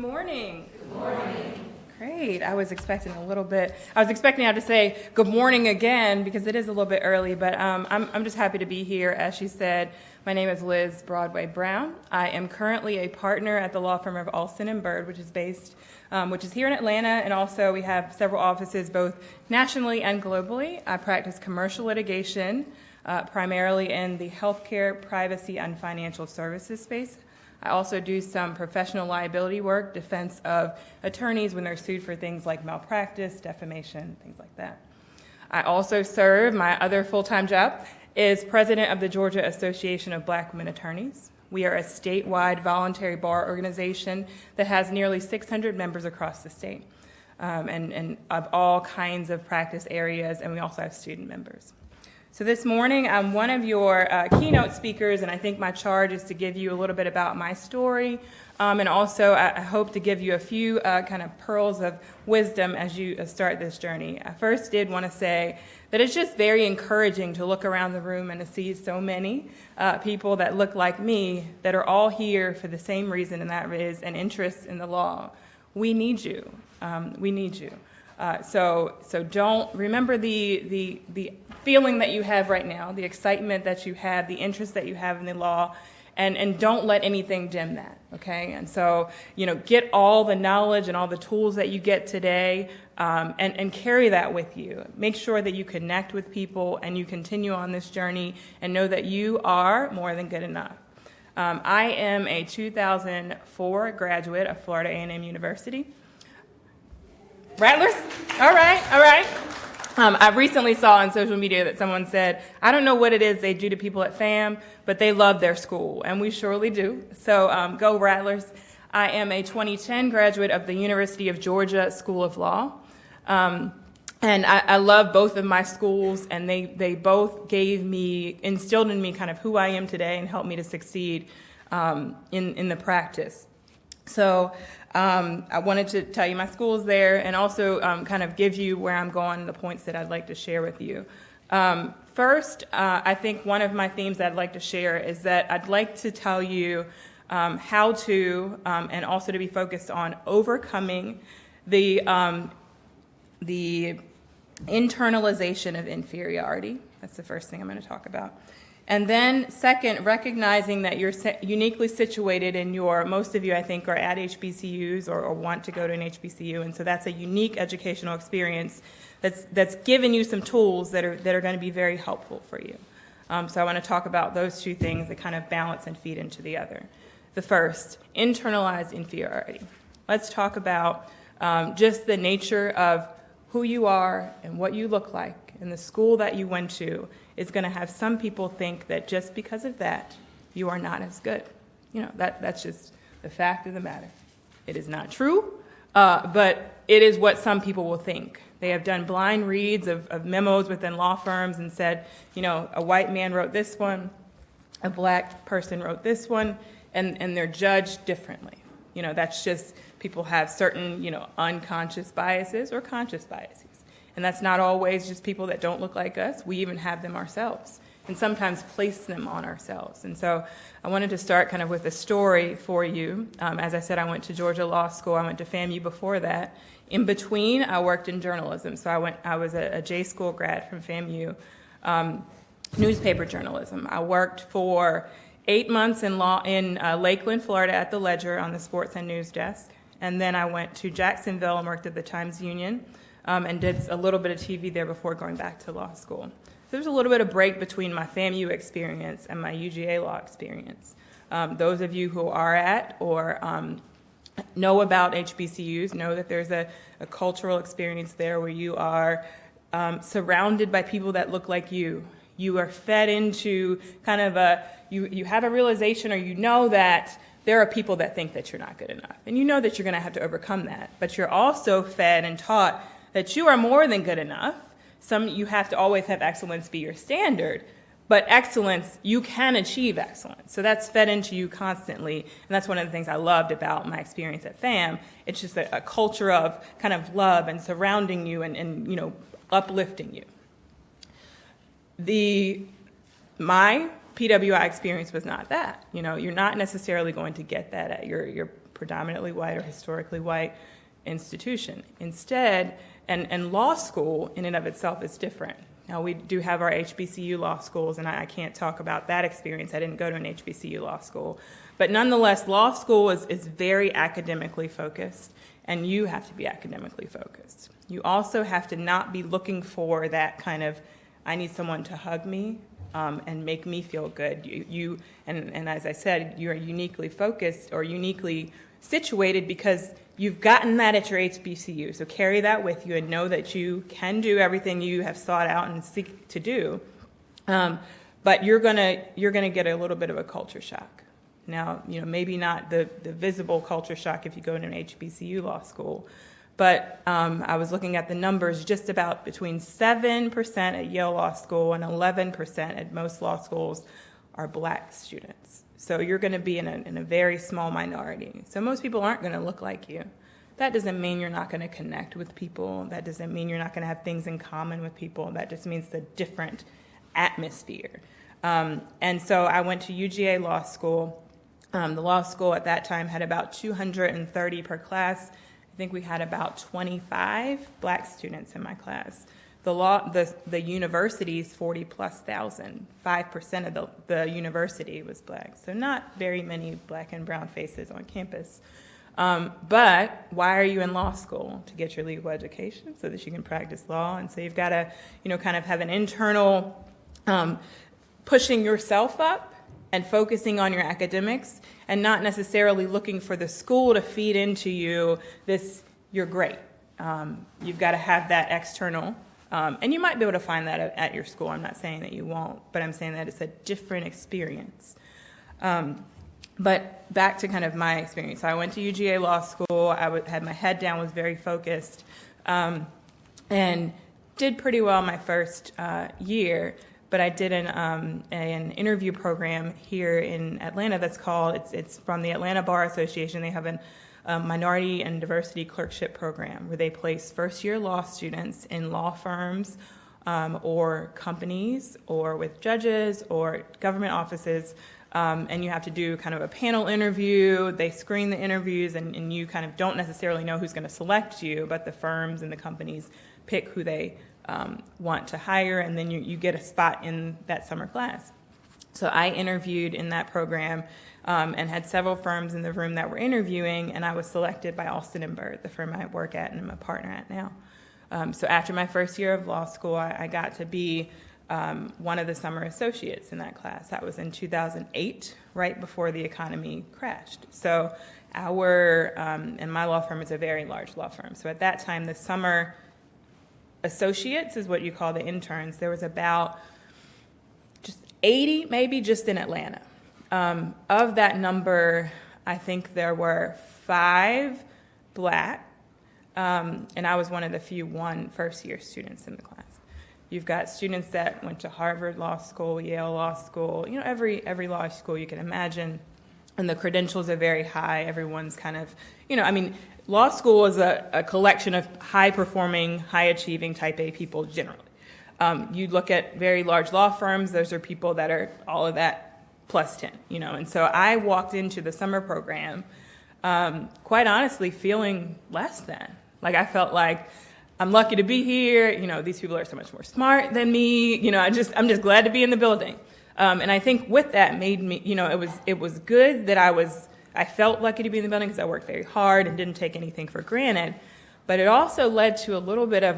morning. Good morning. Great. I was expecting y'all to say good morning again because it is a little bit early, but I'm just happy to be here. As she said, my name is Liz Broadway Brown. I am currently a partner at the law firm of Alston and Bird, which is here in Atlanta, and also we have several offices both nationally and globally. I practice commercial litigation, primarily in the healthcare, privacy, and financial services space. I also do some professional liability work, defense of attorneys when they're sued for things like malpractice, defamation, things like that. I also serve, my other full-time job is president of the Georgia Association of Black Women Attorneys. We are a statewide voluntary bar organization that has nearly 600 members across the state, and of all kinds of practice areas, and we also have student members. So this morning, I'm one of your keynote speakers, and I think my charge is to give you a little bit about my story, and also I hope to give you a few kind of pearls of wisdom as you start this journey. I first did want to say that it's just very encouraging to look around the room and to see so many people that look like me that are all here for the same reason, and that is an interest in the law. We need you. We need you. So don't remember the feeling that you have right now, the excitement that you have, the interest that you have in the law, and don't let anything dim that, okay? And so, get all the knowledge and all the tools that you get today, and carry that with you. Make sure that you connect with people and you continue on this journey and know that you are more than good enough. I am a 2004 graduate of Florida A&M University. Rattlers? All right. I recently saw on social media that someone said, I don't know what it is they do to people at FAM, but they love their school, and we surely do. So go Rattlers. I am a 2010 graduate of the University of Georgia School of Law, and I love both of my schools, and they both instilled in me kind of who I am today and helped me to succeed in the practice. So I wanted to tell you my schools there and also kind of give you where I'm going and the points that I'd like to share with you. First, I think one of my themes that I'd like to share is that I'd like to tell you how to, and also to be focused on overcoming the internalization of inferiority. That's the first thing I'm going to talk about. And then second, recognizing that you're uniquely situated in most of you I think are at HBCUs or want to go to an HBCU, and so that's a unique educational experience that's given you some tools that are going to be very helpful for you. So I want to talk about those two things that kind of balance and feed into the other. The first, internalized inferiority. Let's talk about just the nature of who you are and what you look like and the school that you went to is going to have some people think that just because of that, you are not as good. That's just the fact of the matter. It is not true, but it is what some people will think. They have done blind reads of memos within law firms and said, a white man wrote this one, a black person wrote this one, and they're judged differently. That's just people have certain, unconscious biases or conscious biases. And that's not always just people that don't look like us. We even have them ourselves and sometimes place them on ourselves. And so I wanted to start kind of with a story for you. As I said, I went to Georgia Law School. I went to FAMU before that. In between, I worked in journalism. So I was a J School grad from FAMU, newspaper journalism. I worked for 8 months in Lakeland, Florida at the Ledger on the sports and news desk. And then I went to Jacksonville and worked at the Times-Union. And did a little bit of TV there before going back to law school. So there's a little bit of break between my FAMU experience and my UGA law experience. Those of you who are at or know about HBCUs know that there's a cultural experience there where you are surrounded by people that look like you. You are fed into kind of you have a realization or you know that there are people that think that you're not good enough. And you know that you're going to have to overcome that. But you're also fed and taught that you are more than good enough. You have to always have excellence be your standard, but excellence, you can achieve excellence. So that's fed into you constantly, and that's one of the things I loved about my experience at FAM. It's just a culture of kind of love and surrounding you and uplifting you. My PWI experience was not that. You're not necessarily going to get that at your predominantly white or historically white institution. Instead, and law school in and of itself is different. Now, we do have our HBCU law schools, and I can't talk about that experience. I didn't go to an HBCU law school. But nonetheless, law school is very academically focused, and you have to be academically focused. You also have to not be looking for that kind of, I need someone to hug me and make me feel good. And as I said, you're uniquely focused or uniquely situated because you've gotten that at your HBCU. So carry that with you and know that you can do everything you have sought out and seek to do. But you're gonna get a little bit of a culture shock. Now, maybe not the visible culture shock if you go to an HBCU law school, but I was looking at the numbers, just about between 7% at Yale Law School and 11% at most law schools are black students. So you're going to be in a very small minority. So most people aren't going to look like you. That doesn't mean you're not going to connect with people. That doesn't mean you're not going to have things in common with people. That just means a different atmosphere. And so I went to UGA Law School. The law school at that time had about 230 per class. I think we had about 25 black students in my class. The university's 40,000+. 5% of the university was black. So not very many black and brown faces on campus. But why are you in law school? To get your legal education so that you can practice law. And so you've got to, kind of have an internal pushing yourself up and focusing on your academics and not necessarily looking for the school to feed into you this, you're great. You've got to have that external. And you might be able to find that at your school. I'm not saying that you won't, but I'm saying that it's a different experience. But back to kind of my experience. So I went to UGA Law School. I had my head down, was very focused, and did pretty well my first year. But I did an interview program here in Atlanta that's called, it's from the Atlanta Bar Association. They have a minority and diversity clerkship program where they place first-year law students in law firms or companies or with judges or government offices, and you have to do kind of a panel interview. They screen the interviews, and you kind of don't necessarily know who's going to select you, but the firms and the companies pick who they want to hire, and then you get a spot in that summer class. So I interviewed in that program and had several firms in the room that were interviewing, and I was selected by Alston and Bird, the firm I work at and I'm a partner at now. So after my first year of law school, I got to be one of the summer associates in that class. That was in 2008, right before the economy crashed. So and my law firm is a very large law firm. So at that time, the summer associates is what you call the interns. There was about just 80, maybe just in Atlanta. Of that number, I think there were 5 black, and I was one of the few first-year students in the class. You've got students that went to Harvard Law School, Yale Law School, every law school you can imagine, and the credentials are very high. Everyone's kind of, law school is a collection of high-performing, high-achieving type A people generally. You look at very large law firms, those are people that are all of that plus 10, And so I walked into the summer program, quite honestly, feeling less than. Like I felt like I'm lucky to be here. These people are so much more smart than me. I'm just glad to be in the building. And I think with that made me, it was good that I felt lucky to be in the building because I worked very hard and didn't take anything for granted. But it also led to a little bit of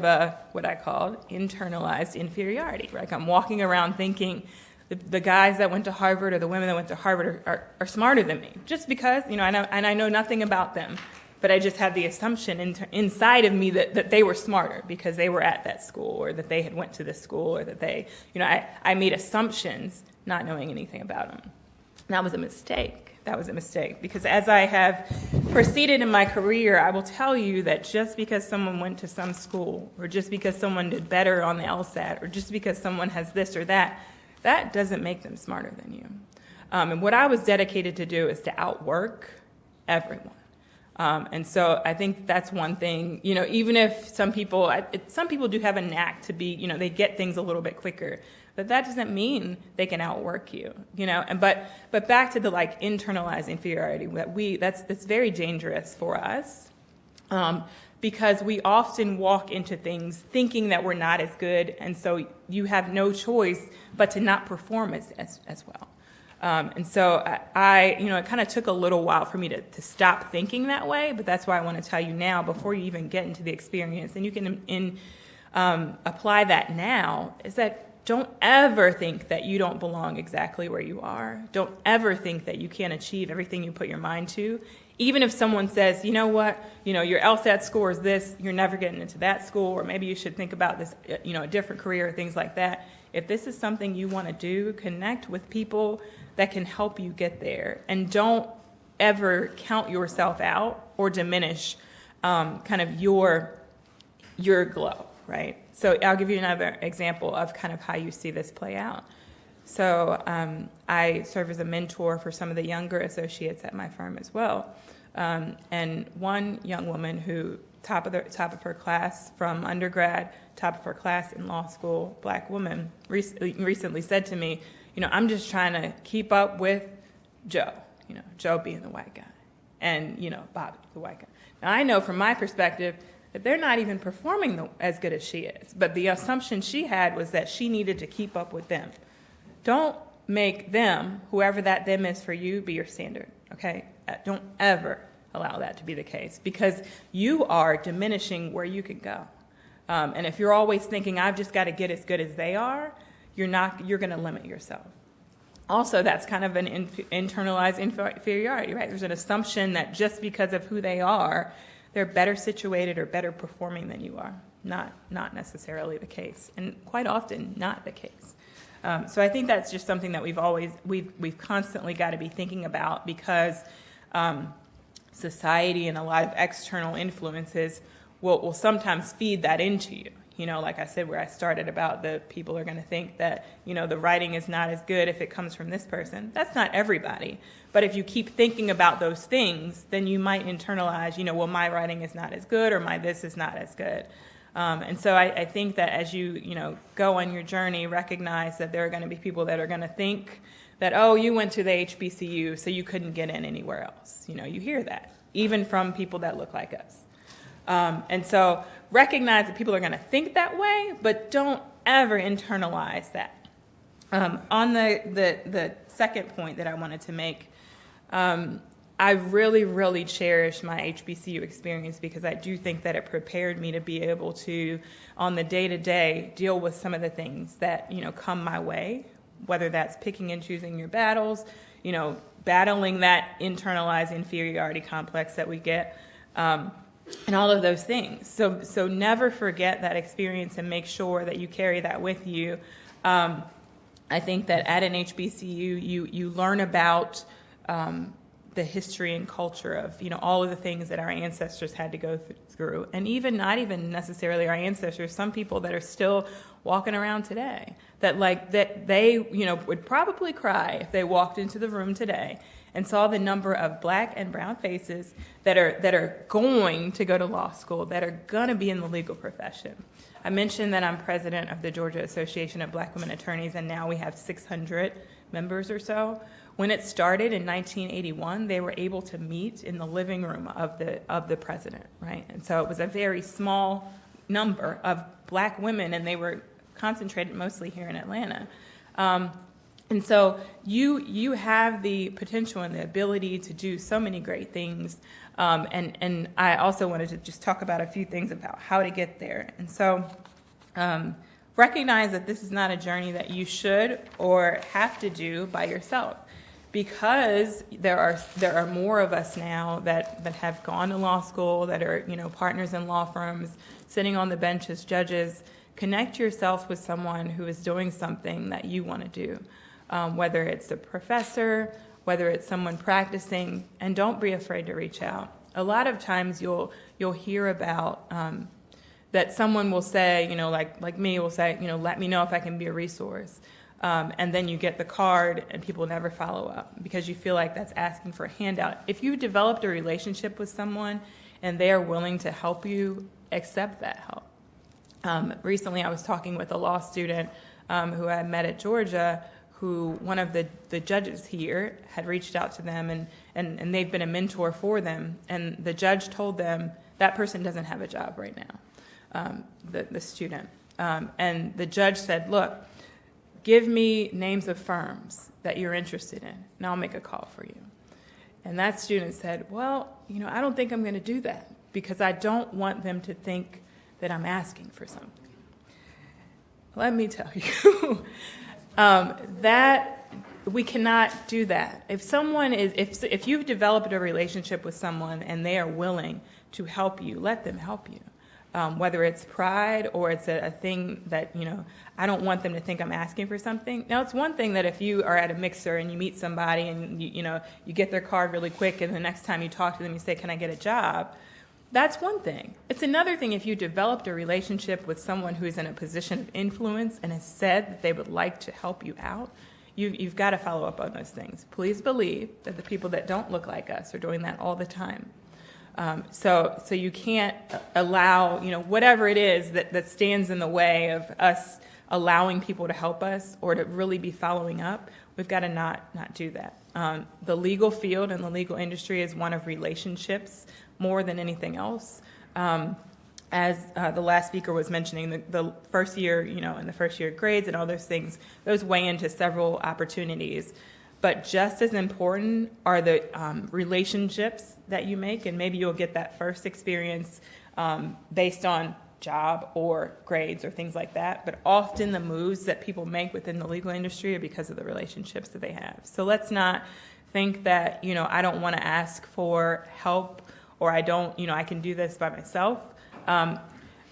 what I called internalized inferiority. Like I'm walking around thinking the guys that went to Harvard or the women that went to Harvard are smarter than me, just because, I know nothing about them. But I just had the assumption inside of me that they were smarter because they were at that school or that they had went to this school or that they, I made assumptions not knowing anything about them. And that was a mistake. Because as I have proceeded in my career, I will tell you that just because someone went to some school or just because someone did better on the LSAT or just because someone has this or that doesn't make them smarter than you. And what I was dedicated to do is to outwork everyone. And so I think that's one thing, even if some people do have a knack to be, they get things a little bit quicker, but that doesn't mean they can outwork you, but back to the internalized inferiority that's very dangerous for us, because we often walk into things thinking that we're not as good. And so you have no choice but to not perform as well. And so it kind of took a little while for me to stop thinking that way, but that's why I want to tell you now, before you even get into the experience, and you can apply that now, is that don't ever think that you don't belong exactly where you are. Don't ever think that you can't achieve everything you put your mind to. Even if someone says, you know what, your LSAT score is this, you're never getting into that school, or maybe you should think about this, a different career, things like that. If this is something you want to do, connect with people that can help you get there. And don't ever count yourself out or diminish kind of your glow, right? So I'll give you another example of kind of how you see this play out. So I serve as a mentor for some of the younger associates at my firm as well. And one young woman who top of her class from undergrad, top of her class in law school, Black woman, recently said to me, I'm just trying to keep up with Joe, Joe being the white guy, and, Bobby, the white guy. Now, I know from my perspective that they're not even performing as good as she is, but the assumption she had was that she needed to keep up with them. Don't make them, whoever that them is for you, be your standard, okay? Don't ever allow that to be the case, because you are diminishing where you can go. And if you're always thinking, I've just got to get as good as they are, you're going to limit yourself. Also, that's kind of an internalized inferiority, right? There's an assumption that just because of who they are, they're better situated or better performing than you are. Not necessarily the case, and quite often not the case. So I think that's just something that we've constantly got to be thinking about, because society and a lot of external influences will sometimes feed that into you. Like I said, where I started about the people are going to think that, the writing is not as good if it comes from this person. That's not everybody. But if you keep thinking about those things, then you might internalize, well, my writing is not as good, or my this is not as good. And so I think that as you, go on your journey, recognize that there are going to be people that are going to think that, oh, you went to the HBCU, so you couldn't get in anywhere else. You hear that, even from people that look like us. And so recognize that people are going to think that way, but don't ever internalize that. On the second point that I wanted to make, I really, really cherish my HBCU experience, because I do think that it prepared me to be able to, on the day-to-day, deal with some of the things that, come my way, whether that's picking and choosing your battles, battling that internalized inferiority complex that we get, and all of those things. So never forget that experience and make sure that you carry that with you. I think that at an HBCU, you learn about the history and culture of, all of the things that our ancestors had to go through. And not even necessarily our ancestors, some people that are still walking around today, that they, would probably cry if they walked into the room today and saw the number of Black and brown faces that are going to go to law school, that are going to be in the legal profession. I mentioned that I'm president of the Georgia Association of Black Women Attorneys, and now we have 600 members or so. When it started in 1981, they were able to meet in the living room of the president, right? And so it was a very small number of Black women, and they were concentrated mostly here in Atlanta. And so you have the potential and the ability to do so many great things. And I also wanted to just talk about a few things about how to get there. And so recognize that this is not a journey that you should or have to do by yourself, because there are more of us now that have gone to law school, that are partners in law firms, sitting on the bench as judges. Connect yourself with someone who is doing something that you want to do. Whether it's a professor, whether it's someone practicing, and don't be afraid to reach out. A lot of times you'll hear about that someone will say, like me will say, let me know if I can be a resource. and then you get the card and people never follow up because you feel like that's asking for a handout. If you've developed a relationship with someone and they are willing to help you, accept that help. Recently I was talking with a law student who I met at Georgia, who one of the judges here had reached out to them and they've been a mentor for them. And the judge told them that person doesn't have a job right now, the student. And the judge said, look, give me names of firms that you're interested in, and I'll make a call for you. And that student said, well, I don't think I'm going to do that because I don't want them to think that I'm asking for something. Let me tell you, that we cannot do that. If you've developed a relationship with someone and they are willing to help you, let them help you. Whether it's pride or it's a thing that, I don't want them to think I'm asking for something. Now, it's one thing that if you are at a mixer and you meet somebody and you get their card really quick and the next time you talk to them you say, can I get a job? That's one thing. It's another thing if you developed a relationship with someone who is in a position of influence and has said that they would like to help you out. You've got to follow up on those things. Please believe that the people that don't look like us are doing that all the time. So you can't allow, whatever it is that stands in the way of us allowing people to help us or to really be following up. We've got to not do that. The legal field and the legal industry is one of relationships more than anything else. As the last speaker was mentioning, the first year, and the first year grades and all those things, those weigh into several opportunities. But just as important are the relationships that you make, and maybe you'll get that first experience based on job or grades or things like that. But often the moves that people make within the legal industry are because of the relationships that they have. So let's not think that, I don't want to ask for help or I don't, I can do this by myself.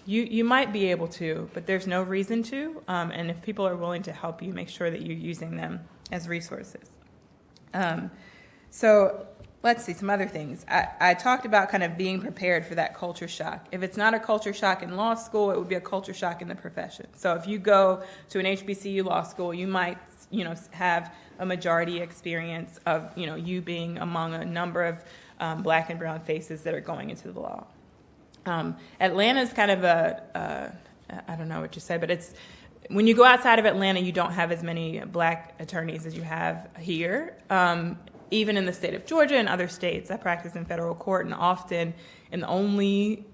You might be able to, but there's no reason to. And if people are willing to help you, make sure that you're using them as resources. So let's see some other things. I talked about kind of being prepared for that culture shock. If it's not a culture shock in law school, it would be a culture shock in the profession. So if you go to an HBCU law school, you might, have a majority experience of, you being among a number of black and brown faces that are going into the law. Atlanta's kind of I don't know what you say, but it's, when you go outside of Atlanta, you don't have as many black attorneys as you have here. Even in the state of Georgia and other states, I practice in federal court and often am the only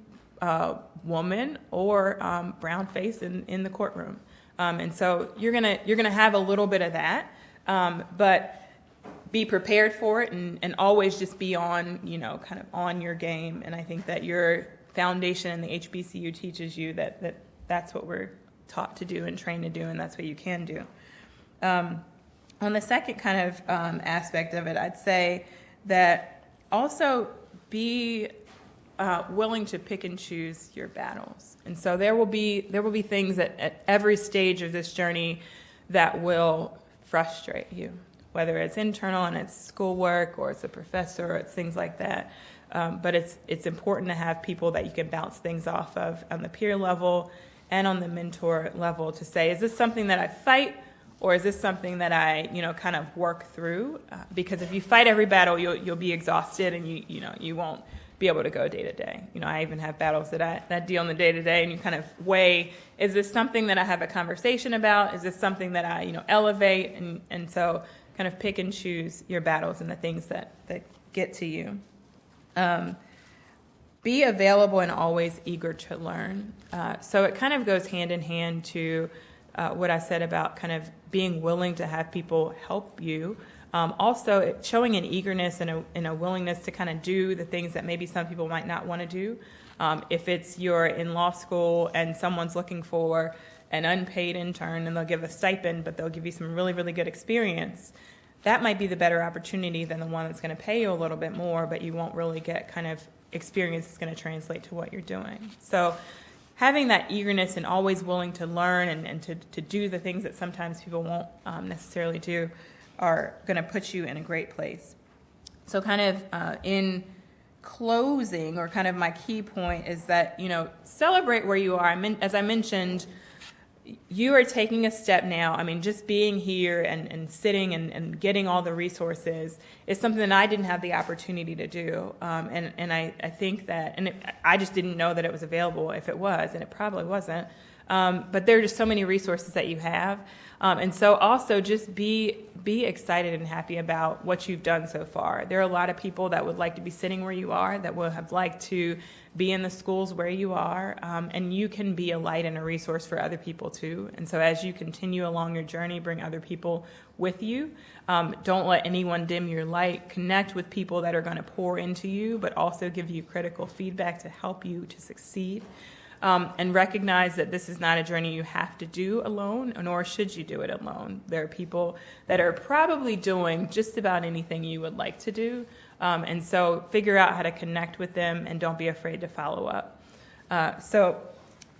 woman or brown face in the courtroom. And so you're gonna have a little bit of that, but be prepared for it and always just be on, kind of on your game. And I think that your foundation in the HBCU teaches you that's what we're taught to do and trained to do, and that's what you can do. On the second kind of aspect of it, I'd say that also be willing to pick and choose your battles. And so there will be things at every stage of this journey that will frustrate you, whether it's internal and it's schoolwork or it's a professor or it's things like that. But it's important to have people that you can bounce things off of on the peer level and on the mentor level to say, is this something that I fight or is this something that I, kind of work through? Because if you fight every battle, you'll be exhausted and you won't be able to go day to day. I even have battles that I deal in the day to day, and you kind of weigh, is this something that I have a conversation about? Is this something that I, elevate? And so kind of pick and choose your battles and the things that get to you. Be available and always eager to learn. So it kind of goes hand in hand to what I said about kind of being willing to have people help you. Also, showing an eagerness and a willingness to kind of do the things that maybe some people might not want to do. If it's you're in law school and someone's looking for an unpaid intern and they'll give a stipend, but they'll give you some really, really good experience, that might be the better opportunity than the one that's going to pay you a little bit more, but you won't really get kind of experience that's going to translate to what you're doing. So having that eagerness and always willing to learn and to do the things that sometimes people won't necessarily do are going to put you in a great place. So kind of in closing, or kind of my key point is that, celebrate where you are. As I mentioned, you are taking a step now. I mean, just being here and sitting and getting all the resources is something that I didn't have the opportunity to do. And I think that, I just didn't know that it was available if it was, and it probably wasn't. But there are just so many resources that you have. And so also just be excited and happy about what you've done so far. There are a lot of people that would like to be sitting where you are, that would have liked to be in the schools where you are, and you can be a light and a resource for other people too. And so as you continue along your journey, bring other people with you. Don't let anyone dim your light. Connect with people that are going to pour into you, but also give you critical feedback to help you to succeed. And recognize that this is not a journey you have to do alone, nor should you do it alone. There are people that are probably doing just about anything you would like to do. And so figure out how to connect with them, and don't be afraid to follow up. So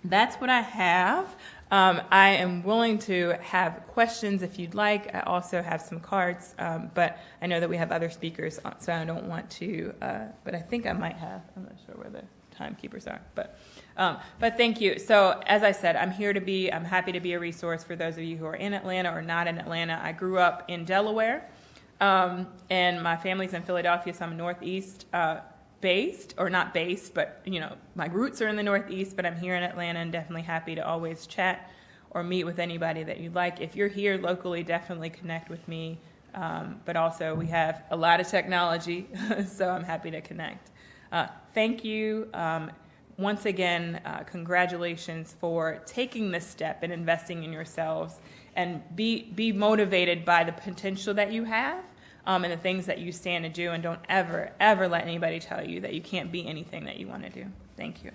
that's what I have. I am willing to have questions if you'd like. I also have some cards, but I know that we have other speakers, so I don't want to, but I think I might have. I'm not sure where the timekeepers are, but thank you. So as I said, I'm happy to be a resource for those of you who are in Atlanta or not in Atlanta. I grew up in Delaware, and my family's in Philadelphia, so I'm Northeast based, or not based, but my roots are in the Northeast, but I'm here in Atlanta, and definitely happy to always chat or meet with anybody that you'd like. If you're here locally, definitely connect with me. But also we have a lot of technology, so I'm happy to connect. Thank you. Once again, congratulations for taking this step and investing in yourselves, and be motivated by the potential that you have, and the things that you stand to do, and don't ever, ever let anybody tell you that you can't be anything that you want to do. Thank you.